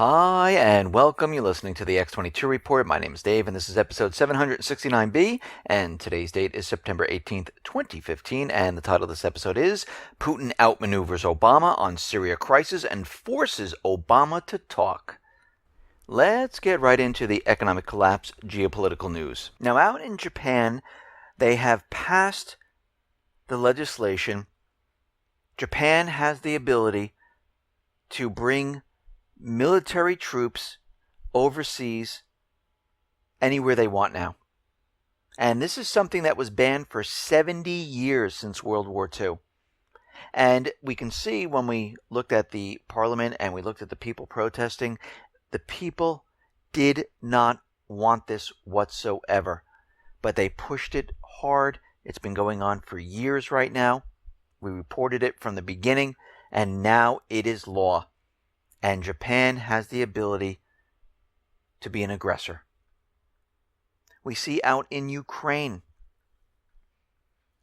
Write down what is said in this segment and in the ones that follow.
Hi, and welcome. You're listening to the X22 Report. My name is Dave, and this is episode 769B, and today's date is September 18th, 2015, and the title of this episode is Putin Outmaneuvers Obama on Syria Crisis and Forces Obama to Talk. Let's get right into the economic collapse geopolitical news. Now, out in Japan, they have passed the legislation. Japan has the ability to bring military troops overseas anywhere they want now. And this is something that was banned for 70 years since World War II. And we can see when we looked at the parliament and we looked at the people protesting, the people did not want this whatsoever. But they pushed it hard. It's been going on for years right now. We reported it from the beginning, and now it is law. And Japan has the ability to be an aggressor. We see out in Ukraine,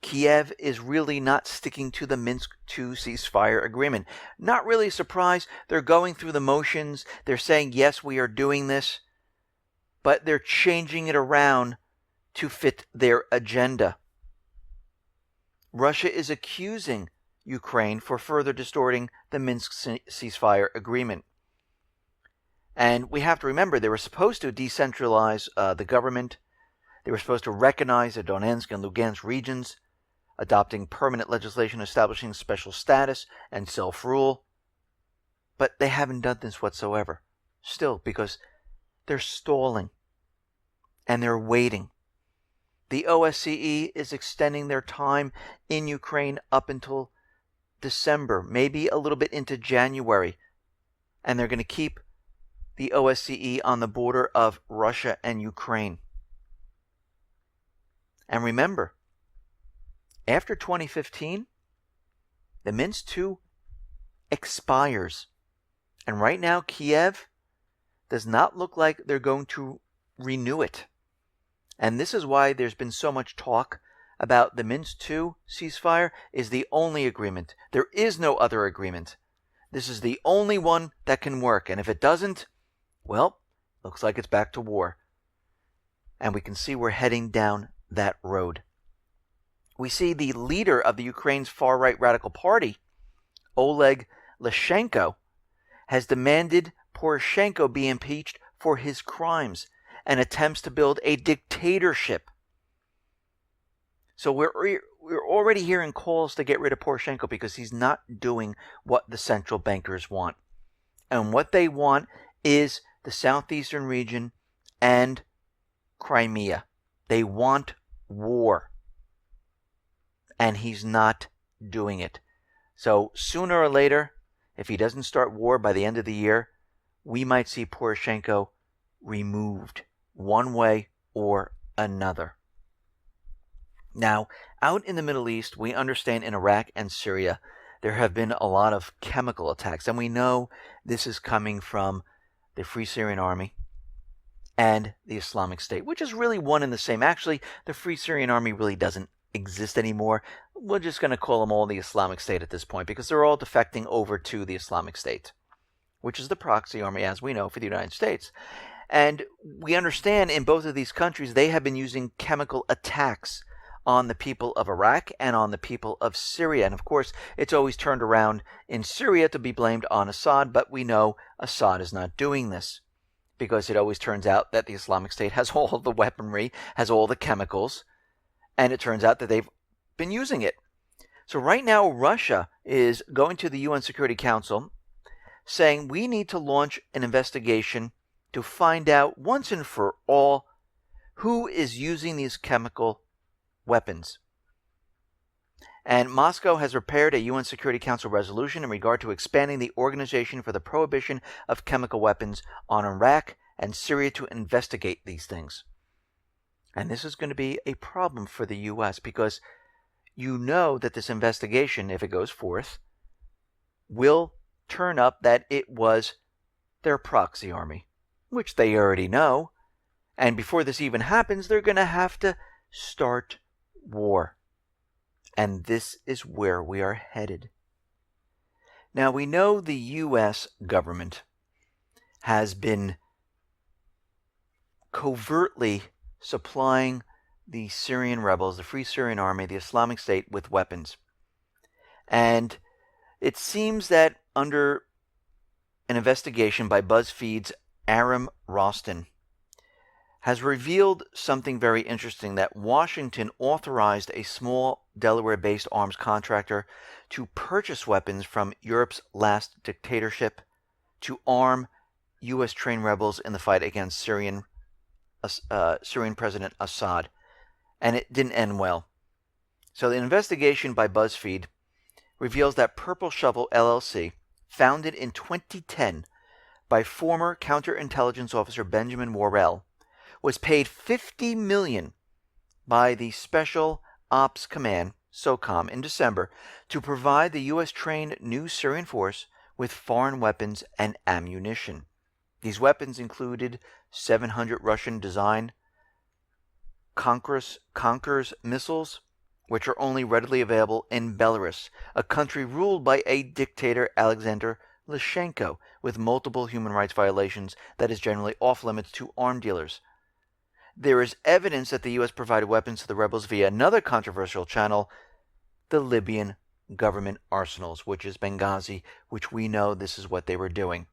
Kiev is really not sticking to the Minsk II ceasefire agreement. Not really a surprise. They're going through the motions. They're saying, yes, we are doing this. But they're changing it around to fit their agenda. Russia is accusing Ukraine for further distorting the Minsk ceasefire agreement. And we have to remember, they were supposed to decentralize the government. They were supposed to recognize the Donetsk and Lugansk regions, adopting permanent legislation establishing special status and self-rule. But they haven't done this whatsoever. Still, because they're stalling and they're waiting. The OSCE is extending their time in Ukraine up until December, maybe a little bit into January. And they're going to keep the OSCE on the border of Russia and Ukraine. And remember, after 2015, the Minsk II expires. And right now, Kiev does not look like they're going to renew it. And this is why there's been so much talk about the Minsk II ceasefire is the only agreement. There is no other agreement. This is the only one that can work. And if it doesn't, well, looks like it's back to war. And we can see we're heading down that road. We see the leader of the Ukraine's far-right radical party, Oleg Lyshenko, has demanded Poroshenko be impeached for his crimes and attempts to build a dictatorship. So we're already hearing calls to get rid of Poroshenko because he's not doing what the central bankers want. And what they want is the southeastern region and Crimea. They want war. And he's not doing it. So sooner or later, if he doesn't start war by the end of the year, we might see Poroshenko removed one way or another. Now, out in the Middle East, we understand in Iraq and Syria, there have been a lot of chemical attacks. And we know this is coming from the Free Syrian Army and the Islamic State, which is really one and the same. Actually, the Free Syrian Army really doesn't exist anymore. We're just going to call them all the Islamic State at this point because they're all defecting over to the Islamic State, which is the proxy army, as we know, for the United States. And we understand in both of these countries, they have been using chemical attacks on the people of Iraq and on the people of Syria. And of course, it's always turned around in Syria to be blamed on Assad, but we know Assad is not doing this because it always turns out that the Islamic State has all of the weaponry, has all the chemicals, and it turns out that they've been using it. So right now, Russia is going to the UN Security Council saying we need to launch an investigation to find out once and for all who is using these chemical weapons. And Moscow has prepared a UN Security Council resolution in regard to expanding the Organization for the Prohibition of Chemical Weapons on Iraq and Syria to investigate these things. And this is going to be a problem for the U.S. because you know that this investigation, if it goes forth, will turn up that it was their proxy army, which they already know. And before this even happens, they're going to have to start war. And this is where we are headed. Now, we know the U.S. government has been covertly supplying the Syrian rebels, the Free Syrian Army, the Islamic State, with weapons. And it seems that under an investigation by BuzzFeed's Aram Roston has revealed something very interesting, that Washington authorized a small Delaware-based arms contractor to purchase weapons from Europe's last dictatorship to arm U.S.-trained rebels in the fight against Syrian President Assad. And it didn't end well. So the investigation by BuzzFeed reveals that Purple Shovel LLC, founded in 2010 by former counterintelligence officer Benjamin Worrell, was paid $50 million by the Special Ops Command, SOCOM, in December to provide the U.S.-trained new Syrian force with foreign weapons and ammunition. These weapons included 700 Russian-designed Konkurs missiles, which are only readily available in Belarus, a country ruled by a dictator, Alexander Lukashenko, with multiple human rights violations that is generally off-limits to arms dealers. There is evidence that the U.S. provided weapons to the rebels via another controversial channel, the Libyan government arsenals, which is Benghazi, which we know this is what they were doing.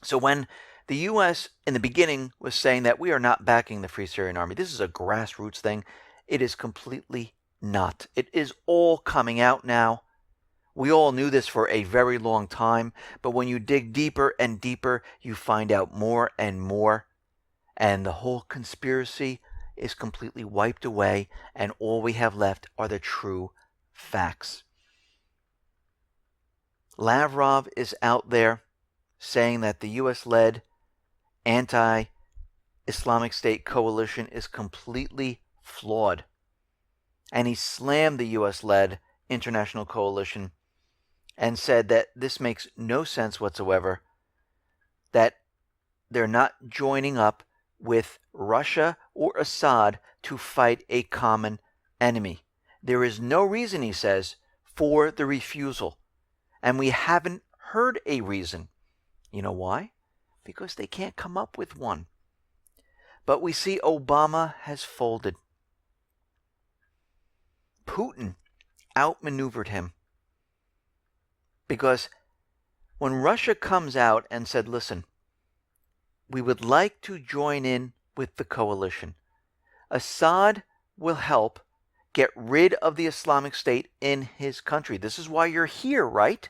So when the U.S. in the beginning was saying that we are not backing the Free Syrian Army, this is a grassroots thing, it is completely not. It is all coming out now. We all knew this for a very long time, but when you dig deeper and deeper, you find out more and more. And the whole conspiracy is completely wiped away, and all we have left are the true facts. Lavrov is out there saying that the U.S.-led anti-Islamic State coalition is completely flawed. And he slammed the U.S.-led international coalition and said that this makes no sense whatsoever, that they're not joining up with Russia or Assad to fight a common enemy. There is no reason, he says, for the refusal. And we haven't heard a reason. You know why? Because they can't come up with one. But we see Obama has folded. Putin outmaneuvered him. Because when Russia comes out and said, listen, we would like to join in with the coalition, Assad will help get rid of the Islamic State in his country. This is why you're here, right?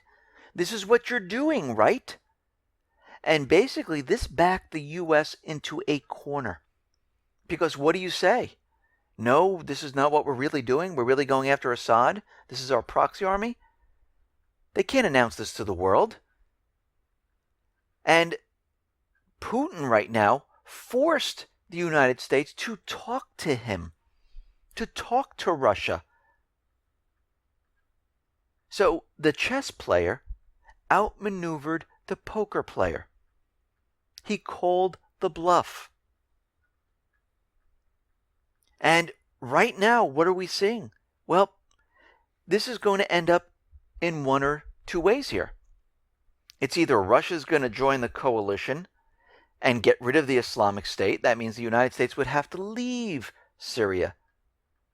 This is what you're doing, right? And basically, this backed the U.S. into a corner. Because what do you say? No, this is not what we're really doing. We're really going after Assad. This is our proxy army. They can't announce this to the world. And Putin right now forced the United States to talk to him, to talk to Russia. So the chess player outmaneuvered the poker player. He called the bluff. And right now, what are we seeing? Well, this is going to end up in one or two ways here. It's either Russia's going to join the coalition and get rid of the Islamic State. That means the United States would have to leave Syria.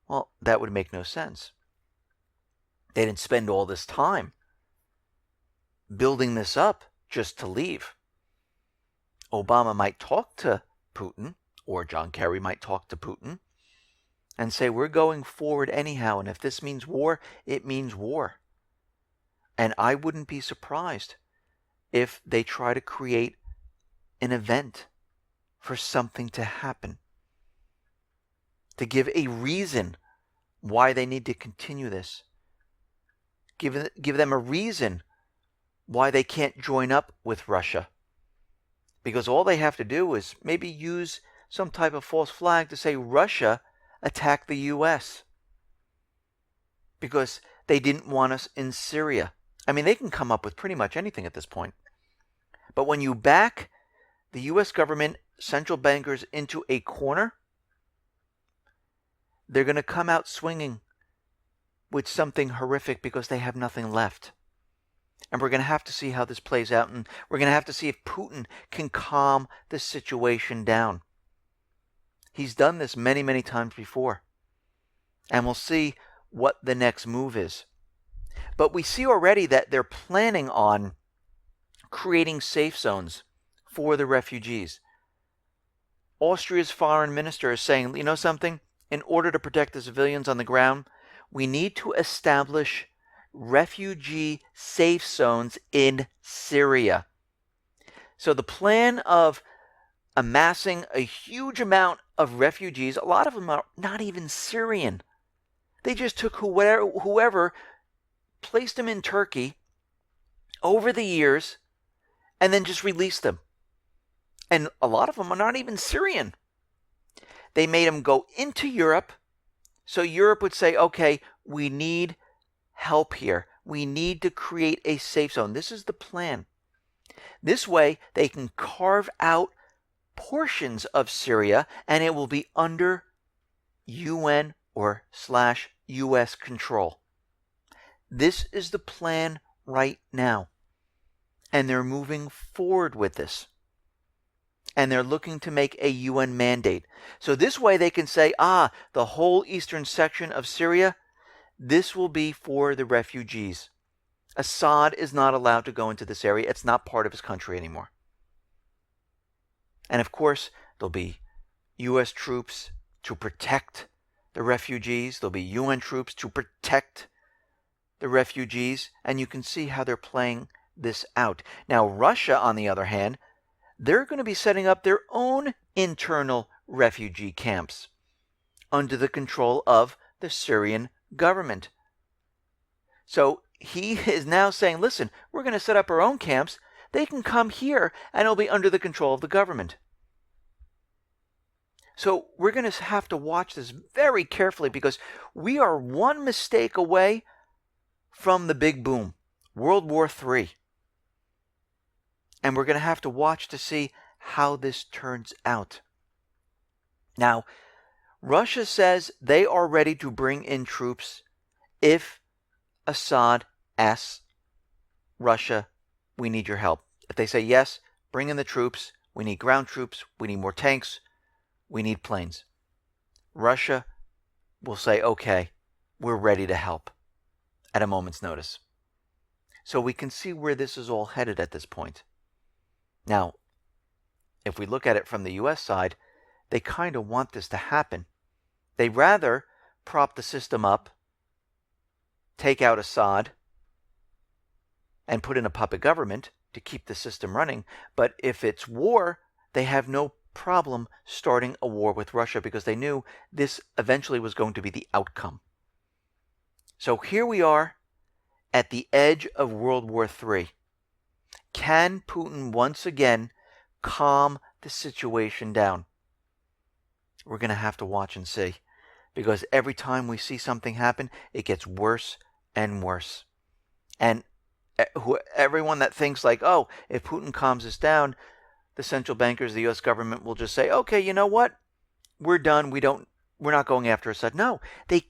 Well, that would make no sense. They didn't spend all this time building this up just to leave. Obama might talk to Putin, or John Kerry might talk to Putin, and say, we're going forward anyhow, and if this means war, it means war. And I wouldn't be surprised if they try to create an event for something to happen, to give a reason why they need to continue this. Give them a reason why they can't join up with Russia. Because all they have to do is maybe use some type of false flag to say Russia attacked the U.S. because they didn't want us in Syria. I mean, they can come up with pretty much anything at this point. But when you back the U.S. government, central bankers into a corner, they're going to come out swinging with something horrific because they have nothing left. And we're going to have to see how this plays out. And we're going to have to see if Putin can calm the situation down. He's done this many, many times before. And we'll see what the next move is. But we see already that they're planning on creating safe zones for the refugees. Austria's foreign minister is saying, you know something? In order to protect the civilians on the ground, we need to establish refugee safe zones in Syria. So the plan of amassing a huge amount of refugees, a lot of them are not even Syrian. They just took whoever placed them in Turkey over the years and then just released them. And a lot of them are not even Syrian. They made them go into Europe, so Europe would say, okay, we need help here. We need to create a safe zone. This is the plan. This way, they can carve out portions of Syria, and it will be under UN or /US control. This is the plan right now. And they're moving forward with this. And they're looking to make a UN mandate. So this way they can say, the whole eastern section of Syria, this will be for the refugees. Assad is not allowed to go into this area. It's not part of his country anymore. And of course, there'll be U.S. troops to protect the refugees. There'll be UN troops to protect the refugees. And you can see how they're playing this out. Now, Russia, on the other hand, they're going to be setting up their own internal refugee camps under the control of the Syrian government. So he is now saying, listen, we're going to set up our own camps. They can come here and it'll be under the control of the government. So we're going to have to watch this very carefully because we are one mistake away from the big boom, World War III. And we're going to have to watch to see how this turns out. Now, Russia says they are ready to bring in troops if Assad asks Russia, we need your help. If they say yes, bring in the troops. We need ground troops. We need more tanks. We need planes. Russia will say, okay, we're ready to help at a moment's notice. So we can see where this is all headed at this point. Now, if we look at it from the U.S. side, they kind of want this to happen. They'd rather prop the system up, take out Assad, and put in a puppet government to keep the system running. But if it's war, they have no problem starting a war with Russia because they knew this eventually was going to be the outcome. So here we are at the edge of World War III. Can Putin once again calm the situation down? We're going to have to watch and see. Because every time we see something happen, it gets worse and worse. And everyone that thinks like, oh, if Putin calms us down, the central bankers, the U.S. government will just say, okay, you know what? We're done. We're not going after Assad. No, they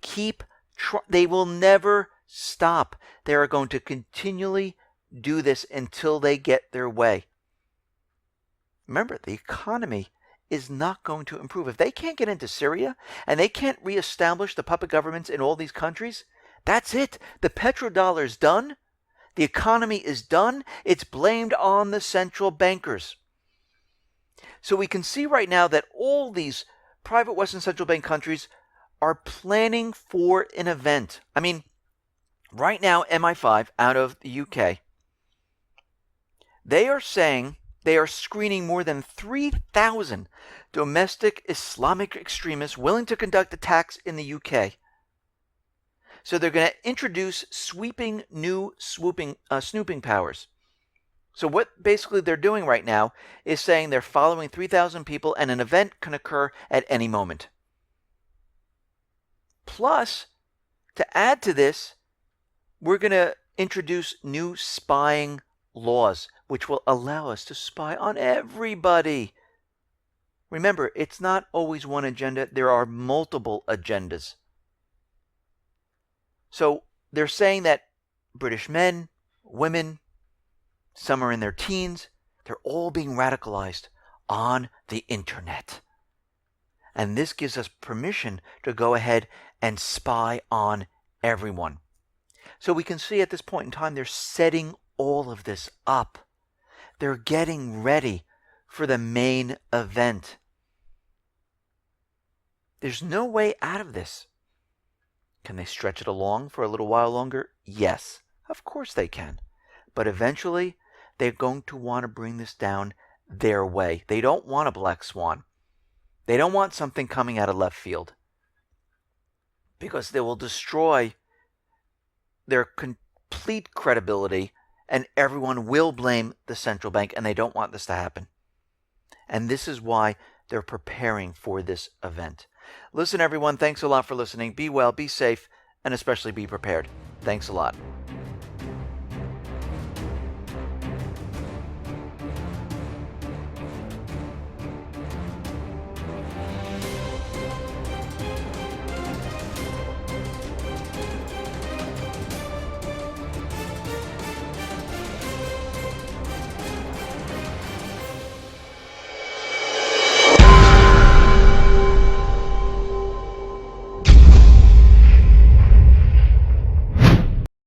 they will never stop. They are going to continually do this until they get their way. Remember, the economy is not going to improve. If they can't get into Syria and they can't reestablish the puppet governments in all these countries, that's it. The petrodollar is done. The economy is done. It's blamed on the central bankers. So we can see right now that all these private Western central bank countries are planning for an event. I mean, right now, MI5 out of the UK, they are saying they are screening more than 3,000 domestic Islamic extremists willing to conduct attacks in the UK. So they're going to introduce sweeping new snooping powers. So what basically they're doing right now is saying they're following 3,000 people and an event can occur at any moment. Plus, to add to this, we're going to introduce new spying laws, which will allow us to spy on everybody. Remember, it's not always one agenda. There are multiple agendas. So they're saying that British men, women, some are in their teens. They're all being radicalized on the internet. And this gives us permission to go ahead and spy on everyone. So we can see at this point in time, they're setting all of this up. They're getting ready for the main event. There's no way out of this. Can they stretch it along for a little while longer? Yes, of course they can. But eventually, they're going to want to bring this down their way. They don't want a black swan. They don't want something coming out of left field, because they will destroy their complete credibility and everyone will blame the central bank, and they don't want this to happen. And this is why they're preparing for this event. Listen, everyone, thanks a lot for listening. Be well, be safe, and especially be prepared. Thanks a lot.